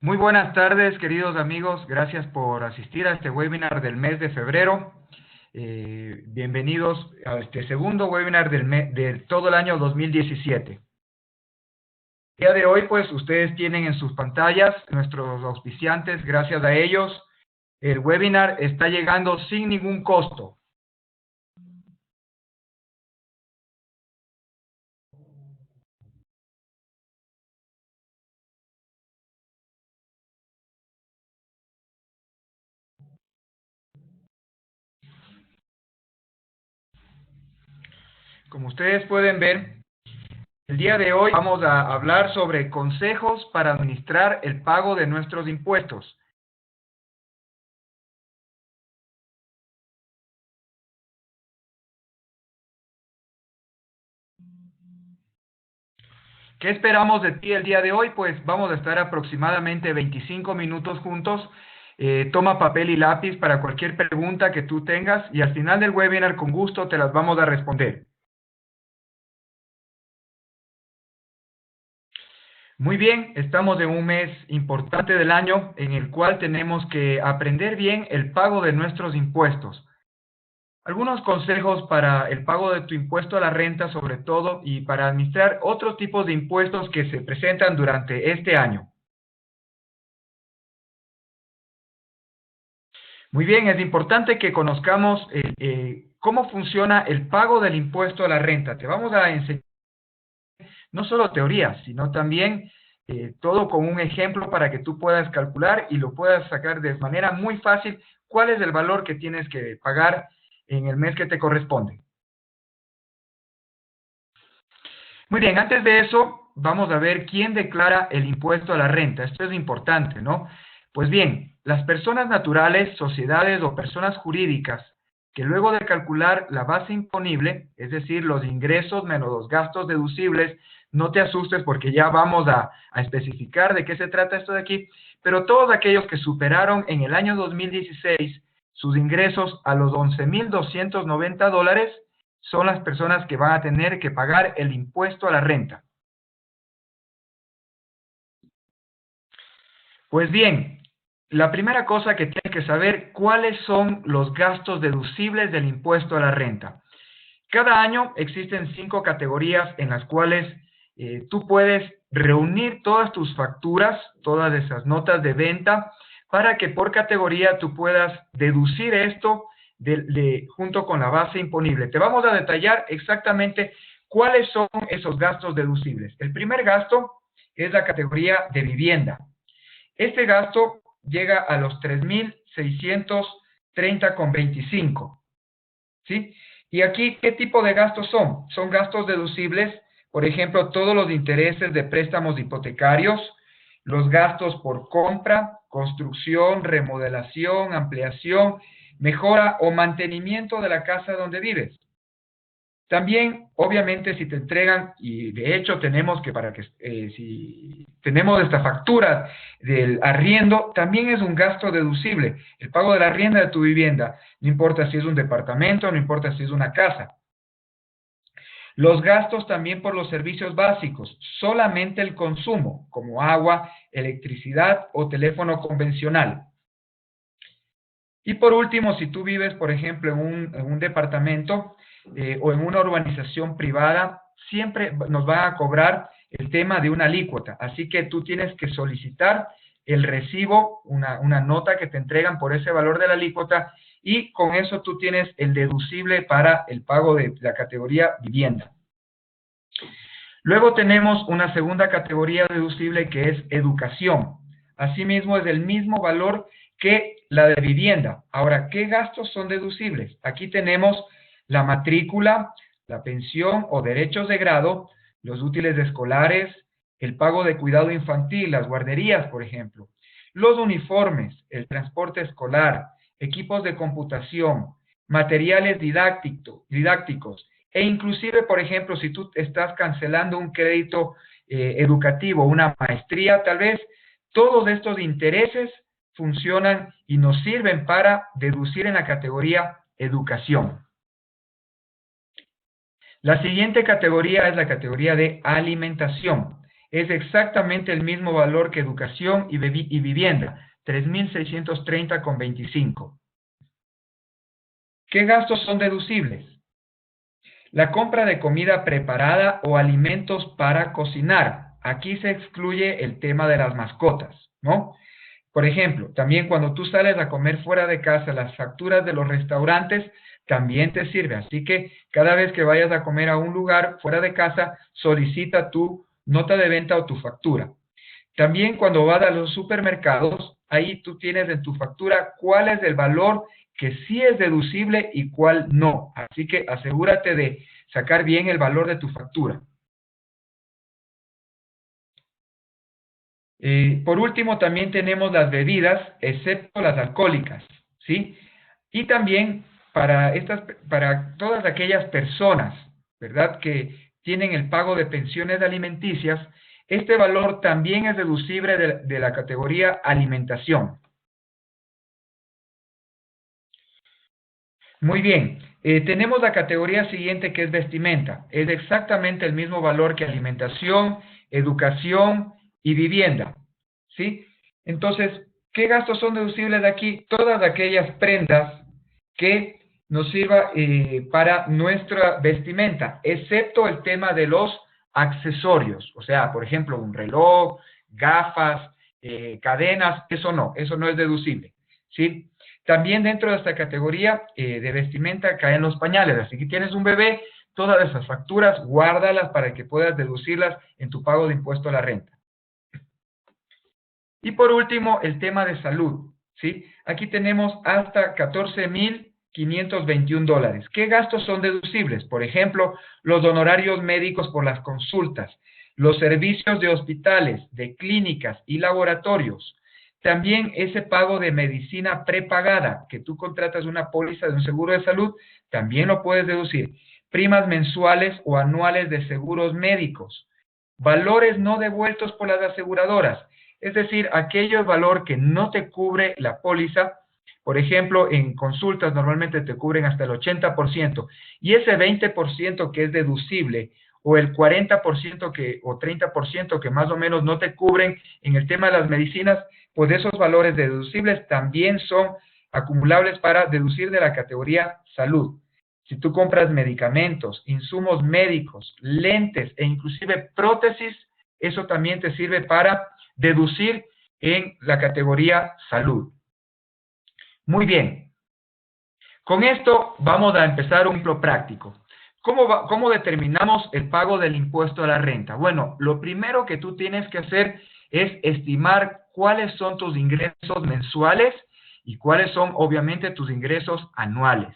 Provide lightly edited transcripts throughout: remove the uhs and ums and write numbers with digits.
Muy buenas tardes, queridos amigos. Gracias por asistir a este webinar del mes de febrero. Bienvenidos a este segundo webinar de todo el año 2017. El día de hoy, pues, ustedes tienen en sus pantallas nuestros auspiciantes. Gracias a ellos, el webinar está llegando sin ningún costo. Como ustedes pueden ver, el día de hoy vamos a hablar sobre consejos para administrar el pago de nuestros impuestos. ¿Qué esperamos de ti el día de hoy? Pues vamos a estar aproximadamente 25 minutos juntos. Toma papel y lápiz para cualquier pregunta que tú tengas y al final del webinar con gusto te las vamos a responder. Muy bien, estamos en un mes importante del año en el cual tenemos que aprender bien el pago de nuestros impuestos. Algunos consejos para el pago de tu impuesto a la renta sobre todo y para administrar otros tipos de impuestos que se presentan durante este año. Muy bien, es importante que conozcamos cómo funciona el pago del impuesto a la renta. Te vamos a enseñar no solo teoría, sino también todo con un ejemplo para que tú puedas calcular y lo puedas sacar de manera muy fácil cuál es el valor que tienes que pagar en el mes que te corresponde. Muy bien, antes de eso, vamos a ver quién declara el impuesto a la renta. Esto es importante, ¿no? Pues bien, las personas naturales, sociedades o personas jurídicas que luego de calcular la base imponible, es decir, los ingresos menos los gastos deducibles, no te asustes porque ya vamos a especificar de qué se trata esto de aquí, pero todos aquellos que superaron en el año 2016 sus ingresos a los $11,290, son las personas que van a tener que pagar el impuesto a la renta. Pues bien, la primera cosa que tienes que saber, ¿cuáles son los gastos deducibles del impuesto a la renta? Cada año existen 5 categorías en las cuales tú puedes reunir todas tus facturas, todas esas notas de venta, para que por categoría tú puedas deducir esto junto con la base imponible. Te vamos a detallar exactamente cuáles son esos gastos deducibles. El primer gasto es la categoría de vivienda. Este gasto llega a los 3,630,25. ¿Sí? Y aquí, ¿qué tipo de gastos son? Son gastos deducibles, por ejemplo, todos los intereses de préstamos hipotecarios, los gastos por compra, construcción, remodelación, ampliación, mejora o mantenimiento de la casa donde vives. También, obviamente, si te entregan, y de hecho tenemos que, si tenemos esta factura del arriendo, también es un gasto deducible, el pago de la arrienda de tu vivienda, no importa si es un departamento, no importa si es una casa. Los gastos también por los servicios básicos, solamente el consumo, como agua, electricidad o teléfono convencional. Y por último, si tú vives, por ejemplo, en un departamento o en una urbanización privada, siempre nos va a cobrar el tema de una alícuota. Así que tú tienes que solicitar el recibo, una nota que te entregan por ese valor de la alícuota, y con eso tú tienes el deducible para el pago de la categoría vivienda. Luego tenemos una segunda categoría deducible que es educación. Asimismo, es el mismo valor que la de vivienda. Ahora, ¿qué gastos son deducibles? Aquí tenemos la matrícula, la pensión o derechos de grado, los útiles escolares, el pago de cuidado infantil, las guarderías, por ejemplo, los uniformes, el transporte escolar, equipos de computación, materiales didácticos, e inclusive, por ejemplo, si tú estás cancelando un crédito educativo, una maestría, tal vez, todos estos intereses funcionan y nos sirven para deducir en la categoría educación. La siguiente categoría es la categoría de alimentación. es exactamente el mismo valor que educación y vivienda, 3.630,25. ¿Qué gastos son deducibles? La compra de comida preparada o alimentos para cocinar. Aquí se excluye el tema de las mascotas, ¿no? Por ejemplo, también cuando tú sales a comer fuera de casa, las facturas de los restaurantes también te sirve. Así que cada vez que vayas a comer a un lugar fuera de casa, solicita tu nota de venta o tu factura. También cuando vas a los supermercados, ahí tú tienes en tu factura cuál es el valor que sí es deducible y cuál no. Así que asegúrate de sacar bien el valor de tu factura. Por último, también tenemos las bebidas, excepto las alcohólicas, ¿sí? Y también para todas aquellas personas, ¿verdad?, que tienen el pago de pensiones alimenticias, este valor también es deducible de la categoría alimentación. Muy bien, tenemos la categoría siguiente que es vestimenta. Es exactamente el mismo valor que alimentación, educación y vivienda, ¿sí? Entonces, ¿qué gastos son deducibles de aquí? Todas aquellas prendas que nos sirva para nuestra vestimenta, excepto el tema de los accesorios. O sea, por ejemplo, un reloj, gafas, cadenas, eso no es deducible, ¿sí? También dentro de esta categoría de vestimenta caen los pañales. Así que tienes un bebé, todas esas facturas, guárdalas para que puedas deducirlas en tu pago de impuesto a la renta. Y por último, el tema de salud, ¿sí? Aquí tenemos hasta 14.521 dólares. ¿Qué gastos son deducibles? Por ejemplo, los honorarios médicos por las consultas, los servicios de hospitales, de clínicas y laboratorios. También ese pago de medicina prepagada, que tú contratas una póliza de un seguro de salud, también lo puedes deducir. Primas mensuales o anuales de seguros médicos. Valores no devueltos por las aseguradoras. Es decir, aquello valor que no te cubre la póliza. Por ejemplo, en consultas normalmente te cubren hasta el 80%, y ese 20% que es deducible, o el 40% o 30% que más o menos no te cubren en el tema de las medicinas, pues esos valores deducibles también son acumulables para deducir de la categoría salud. Si tú compras medicamentos, insumos médicos, lentes e inclusive prótesis, eso también te sirve para deducir en la categoría salud. Muy bien. Con esto vamos a empezar un ejemplo práctico. ¿Cómo determinamos el pago del impuesto a la renta? Bueno, lo primero que tú tienes que hacer es estimar cuáles son tus ingresos mensuales y cuáles son, obviamente, tus ingresos anuales.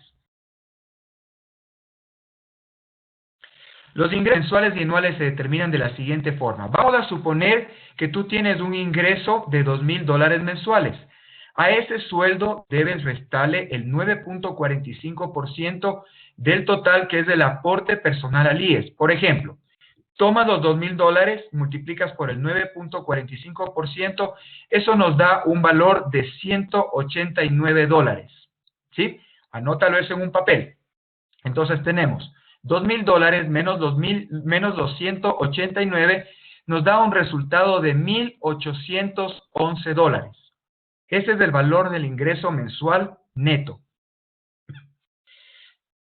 Los ingresos mensuales y anuales se determinan de la siguiente forma. Vamos a suponer que tú tienes un ingreso de $2,000 mensuales. A ese sueldo debes restarle el 9.45% del total, que es el aporte personal al IES. Por ejemplo, tomas los $2,000, multiplicas por el 9.45%, eso nos da un valor de $189, ¿sí? Anótalo eso en un papel. Entonces tenemos $2,000 menos los 189 nos da un resultado de $1,811. Ese es el valor del ingreso mensual neto.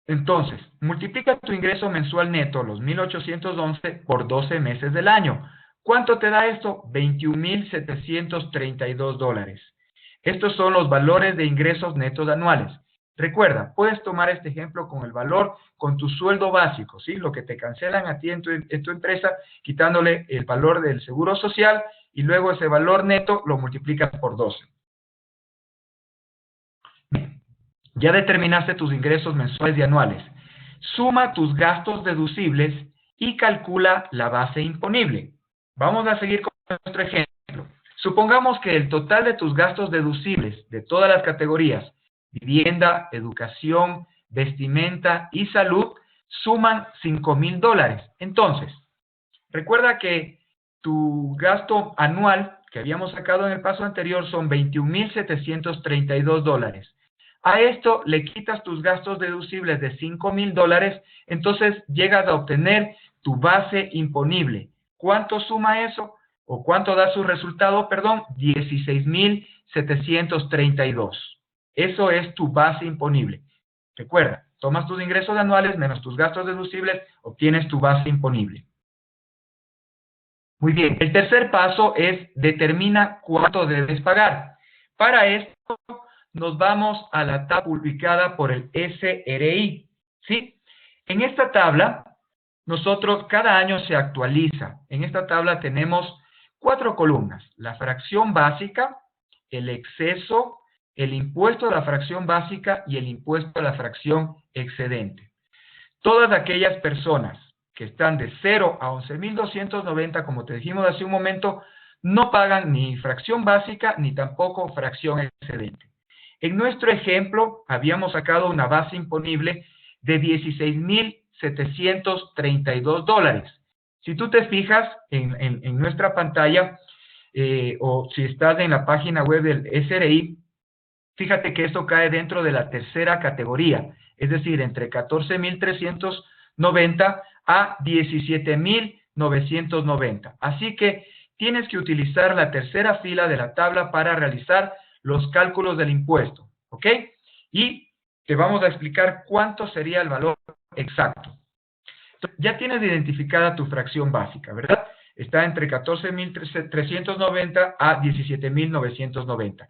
Entonces, multiplica tu ingreso mensual neto, los 1,811, por 12 meses del año. ¿Cuánto te da esto? $21,732. Estos son los valores de ingresos netos anuales. Recuerda, puedes tomar este ejemplo con el valor, con tu sueldo básico, ¿sí? Lo que te cancelan a ti en tu empresa, quitándole el valor del seguro social, y luego ese valor neto lo multiplicas por 12. Ya determinaste tus ingresos mensuales y anuales. Suma tus gastos deducibles y calcula la base imponible. Vamos a seguir con nuestro ejemplo. Supongamos que el total de tus gastos deducibles de todas las categorías, vivienda, educación, vestimenta y salud, suman $5,000. Entonces, recuerda que tu gasto anual que habíamos sacado en el paso anterior son $21,732. A esto le quitas tus gastos deducibles de $5,000, entonces llegas a obtener tu base imponible, ¿Cuánto suma eso? ¿O cuánto da su resultado? Perdón, 16,732. Eso es tu base imponible. Recuerda, tomas tus ingresos anuales menos tus gastos deducibles, obtienes tu base imponible. Muy bien, el tercer paso es determina cuánto debes pagar. Para esto nos vamos a la tabla publicada por el SRI, ¿sí? En esta tabla, nosotros cada año se actualiza. En esta tabla tenemos 4 columnas: la fracción básica, el exceso, el impuesto a la fracción básica y el impuesto a la fracción excedente. Todas aquellas personas que están de 0 a 11,290, como te dijimos hace un momento, no pagan ni fracción básica ni tampoco fracción excedente. En nuestro ejemplo, habíamos sacado una base imponible de $16,732. Si tú te fijas en nuestra pantalla, o si estás en la página web del SRI, fíjate que esto cae dentro de la tercera categoría, es decir, entre 14,390 a 17,990. Así que tienes que utilizar la tercera fila de la tabla para realizar los cálculos del impuesto, ¿ok? Y te vamos a explicar cuánto sería el valor exacto. Entonces, ya tienes identificada tu fracción básica, ¿verdad? Está entre 14,390 a 17,990.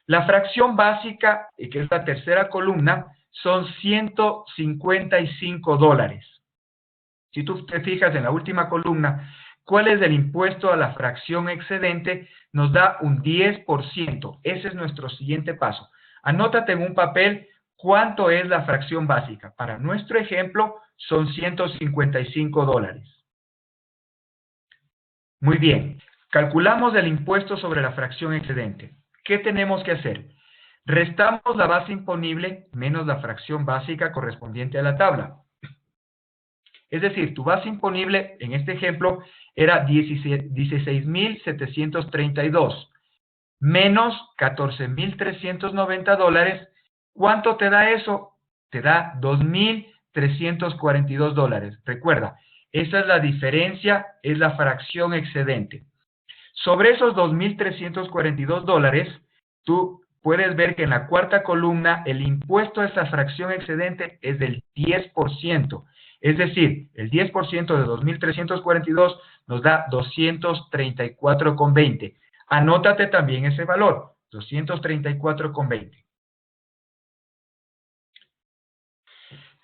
La fracción básica, que es la tercera columna, son $155. Si tú te fijas en la última columna, ¿cuál es el impuesto a la fracción excedente? Nos da un 10%. Ese es nuestro siguiente paso. Anótate en un papel cuánto es la fracción básica. Para nuestro ejemplo, son $155. Muy bien. Calculamos el impuesto sobre la fracción excedente. ¿Qué tenemos que hacer? Restamos la base imponible menos la fracción básica correspondiente a la tabla. Es decir, tu base imponible, en este ejemplo, era 16,732 menos $14,390. ¿Cuánto te da eso? Te da $2,342. Recuerda, esa es la diferencia, es la fracción excedente. Sobre esos $2,342, tú puedes ver que en la cuarta columna el impuesto a esa fracción excedente es del 10%. Es decir, el 10% de 2,342 nos da 234,20. Anótate también ese valor, 234,20.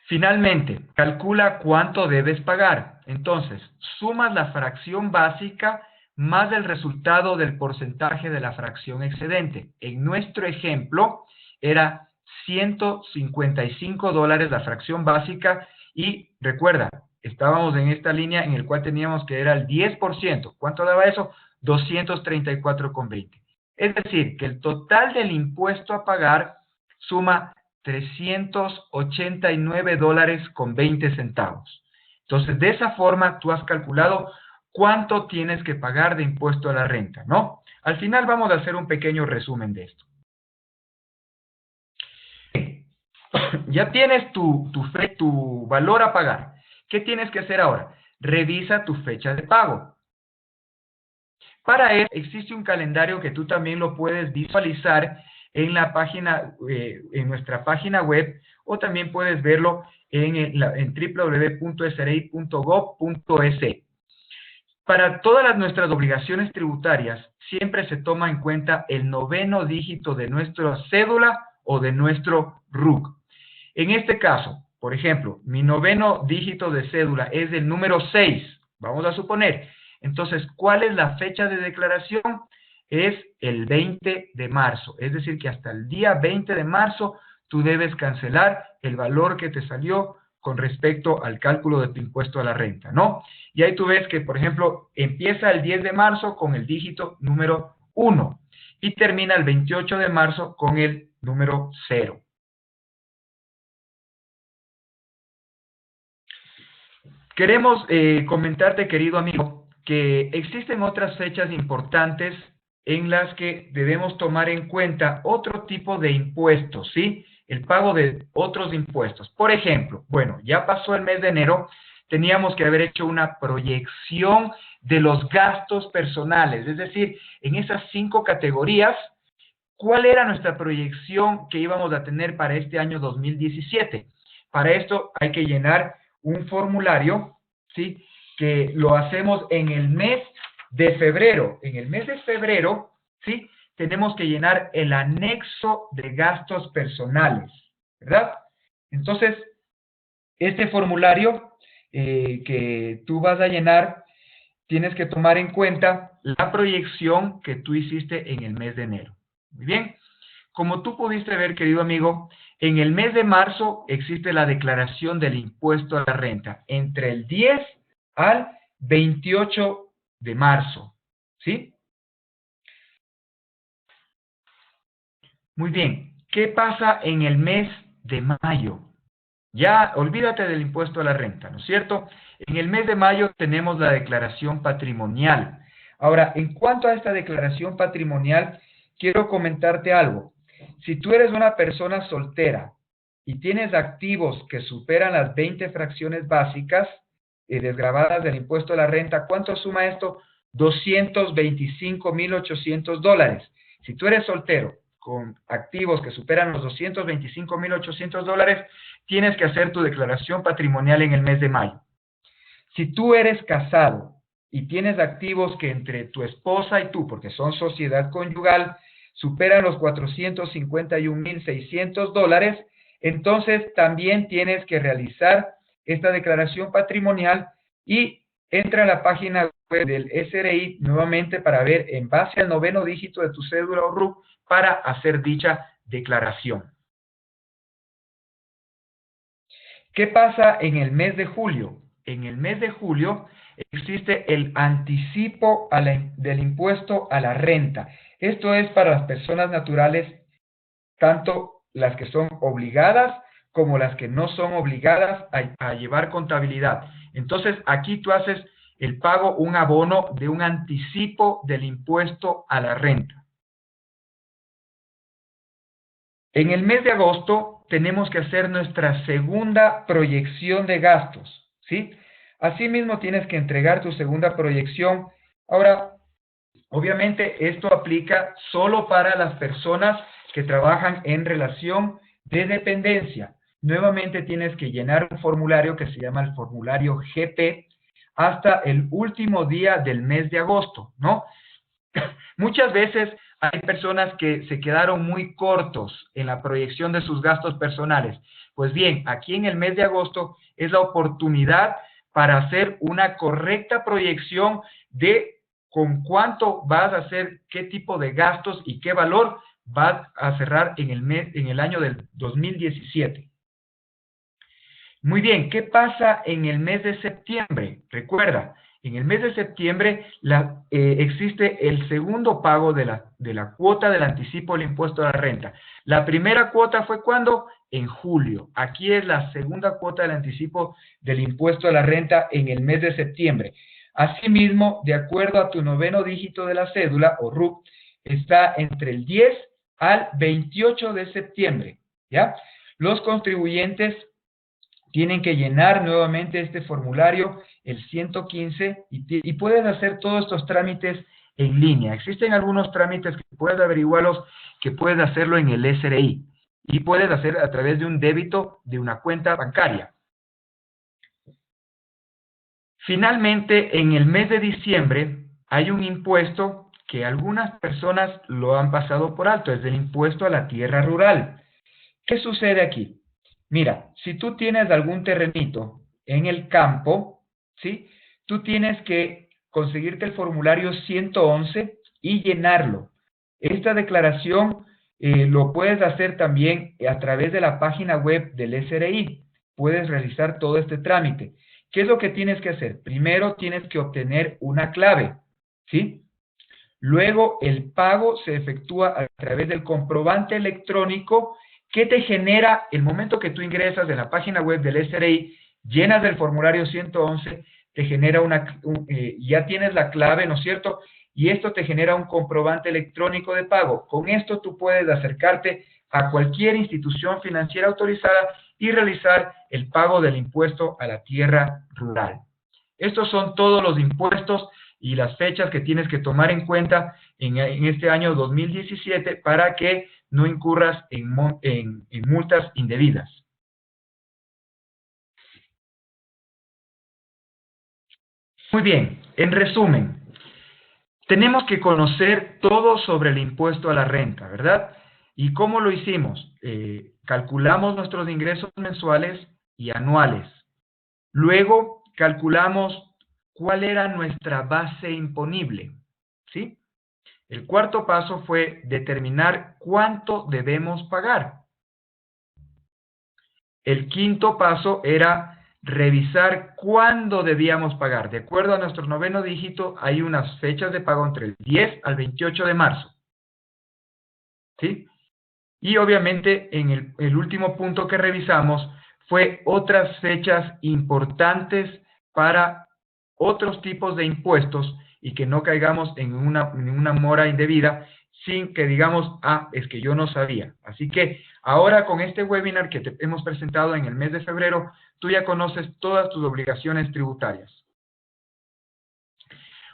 Finalmente, calcula cuánto debes pagar. Entonces, sumas la fracción básica más el resultado del porcentaje de la fracción excedente. En nuestro ejemplo, era $155 la fracción básica y recuerda, estábamos en esta línea en el cual teníamos que era el 10%. ¿Cuánto daba eso? 234,20. Es decir, que el total del impuesto a pagar suma $389,20. Entonces, de esa forma, tú has calculado cuánto tienes que pagar de impuesto a la renta, ¿no? Al final vamos a hacer un pequeño resumen de esto. Ya tienes tu valor a pagar. ¿Qué tienes que hacer ahora? Revisa tu fecha de pago. Para eso existe un calendario que tú también lo puedes visualizar en la página, en nuestra página web, o también puedes verlo en www.sri.gov.es. Para todas nuestras obligaciones tributarias, siempre se toma en cuenta el 9º dígito de nuestra cédula o de nuestro RUC. En este caso, por ejemplo, mi 9º dígito de cédula es el número 6, vamos a suponer. Entonces, ¿cuál es la fecha de declaración? Es el 20 de marzo. Es decir, que hasta el día 20 de marzo tú debes cancelar el valor que te salió con respecto al cálculo de tu impuesto a la renta, ¿no? Y ahí tú ves que, por ejemplo, empieza el 10 de marzo con el dígito número 1 y termina el 28 de marzo con el número 0. Queremos comentarte, querido amigo, que existen otras fechas importantes en las que debemos tomar en cuenta otro tipo de impuestos, ¿sí? El pago de otros impuestos. Por ejemplo, bueno, ya pasó el mes de enero, teníamos que haber hecho una proyección de los gastos personales, es decir, en esas 5 categorías, ¿cuál era nuestra proyección que íbamos a tener para este año 2017? Para esto hay que llenar un formulario, ¿sí? Que lo hacemos en el mes de febrero. En el mes de febrero, ¿sí? Tenemos que llenar el anexo de gastos personales, ¿verdad? Entonces, este formulario que tú vas a llenar, tienes que tomar en cuenta la proyección que tú hiciste en el mes de enero. Muy bien. Como tú pudiste ver, querido amigo, en el mes de marzo existe la declaración del impuesto a la renta entre el 10 al 28 de marzo. ¿Sí? Muy bien. ¿Qué pasa en el mes de mayo? Ya olvídate del impuesto a la renta, ¿no es cierto? En el mes de mayo tenemos la declaración patrimonial. Ahora, en cuanto a esta declaración patrimonial, quiero comentarte algo. Si tú eres una persona soltera y tienes activos que superan las 20 fracciones básicas desgravadas del impuesto a la renta, ¿cuánto suma esto? $225,800. Si tú eres soltero con activos que superan los $225,800, tienes que hacer tu declaración patrimonial en el mes de mayo. Si tú eres casado y tienes activos que entre tu esposa y tú, porque son sociedad conyugal, superan los $451,600, entonces también tienes que realizar esta declaración patrimonial y entra a la página web del SRI nuevamente para ver en base al 9º dígito de tu cédula o RUC para hacer dicha declaración. ¿Qué pasa en el mes de julio? En el mes de julio existe el anticipo del impuesto a la renta. Esto es para las personas naturales, tanto las que son obligadas como las que no son obligadas a llevar contabilidad. Entonces, aquí tú haces el pago, un abono de un anticipo del impuesto a la renta. En el mes de agosto tenemos que hacer nuestra segunda proyección de gastos, ¿sí? Asimismo tienes que entregar tu segunda proyección. Ahora, obviamente esto aplica solo para las personas que trabajan en relación de dependencia. Nuevamente tienes que llenar un formulario que se llama el formulario GP hasta el último día del mes de agosto, ¿no? Muchas veces hay personas que se quedaron muy cortos en la proyección de sus gastos personales. Pues bien, aquí en el mes de agosto es la oportunidad para hacer una correcta proyección de con cuánto vas a hacer, qué tipo de gastos y qué valor vas a cerrar en el año del 2017. Muy bien, ¿qué pasa en el mes de septiembre? Recuerda, en el mes de septiembre existe el segundo pago de la cuota del anticipo del impuesto a la renta. La primera cuota fue ¿cuándo? En julio. Aquí es la segunda cuota del anticipo del impuesto a la renta en el mes de septiembre. Asimismo, de acuerdo a tu 9º dígito de la cédula o RUC, está entre el 10 al 28 de septiembre, ¿ya? Los contribuyentes tienen que llenar nuevamente este formulario, el 115, y puedes hacer todos estos trámites en línea. Existen algunos trámites que puedes averiguarlos, que puedes hacerlo en el SRI, y puedes hacer a través de un débito de una cuenta bancaria. Finalmente, en el mes de diciembre, hay un impuesto que algunas personas lo han pasado por alto, es el impuesto a la tierra rural. ¿Qué sucede aquí? Mira, si tú tienes algún terrenito en el campo, ¿sí? Tú tienes que conseguirte el formulario 111 y llenarlo. Esta declaración lo puedes hacer también a través de la página web del SRI. Puedes realizar todo este trámite. ¿Qué es lo que tienes que hacer? Primero tienes que obtener una clave, ¿sí? Luego el pago se efectúa a través del comprobante electrónico que te genera el momento que tú ingresas en la página web del SRI, llenas el formulario 111, te genera ya tienes la clave, ¿no es cierto? Y esto te genera un comprobante electrónico de pago. Con esto tú puedes acercarte a cualquier institución financiera autorizada y realizar el pago del impuesto a la tierra rural. Estos son todos los impuestos y las fechas que tienes que tomar en cuenta en este año 2017 para que no incurras en multas indebidas. Muy bien, en resumen, tenemos que conocer todo sobre el impuesto a la renta, ¿verdad? ¿Y cómo lo hicimos? Calculamos nuestros ingresos mensuales y anuales. Luego, calculamos cuál era nuestra base imponible, ¿sí? El cuarto paso fue determinar cuánto debemos pagar. El quinto paso era revisar cuándo debíamos pagar. De acuerdo a nuestro noveno dígito, hay unas fechas de pago entre el 10 al 28 de marzo. ¿Sí? Y obviamente en el último punto que revisamos fue otras fechas importantes para otros tipos de impuestos y que no caigamos en una mora indebida sin que digamos, es que yo no sabía. Así que ahora con este webinar que te hemos presentado en el mes de febrero, tú ya conoces todas tus obligaciones tributarias.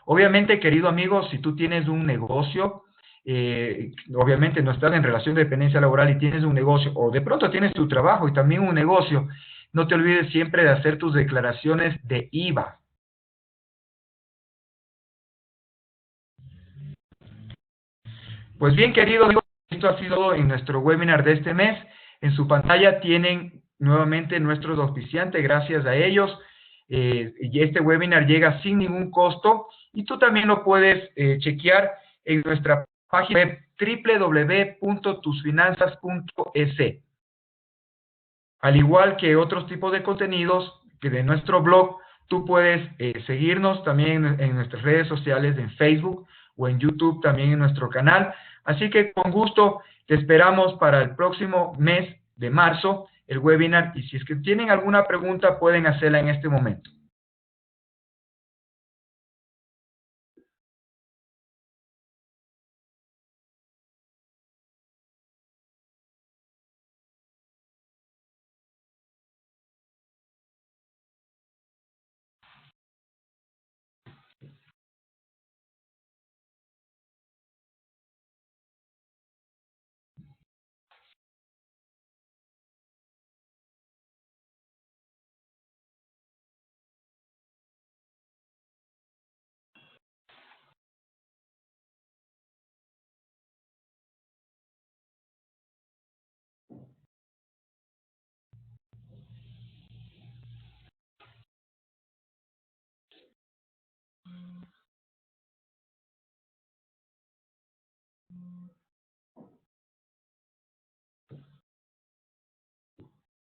Obviamente, querido amigo, si tú tienes un negocio, obviamente no estás en relación de dependencia laboral y tienes un negocio, o de pronto tienes tu trabajo y también un negocio, no te olvides siempre de hacer tus declaraciones de IVA. Pues bien, querido amigo, esto ha sido todo en nuestro webinar de este mes. En su pantalla tienen nuevamente nuestros auspiciantes, gracias a ellos. Y este webinar llega sin ningún costo y tú también lo puedes chequear en nuestra página web www.tusfinanzas.es. Al igual que otros tipos de contenidos que de nuestro blog, tú puedes seguirnos también en nuestras redes sociales, en Facebook o en YouTube, también en nuestro canal. Así que con gusto te esperamos para el próximo mes de marzo, el webinar. Y si es que tienen alguna pregunta, pueden hacerla en este momento.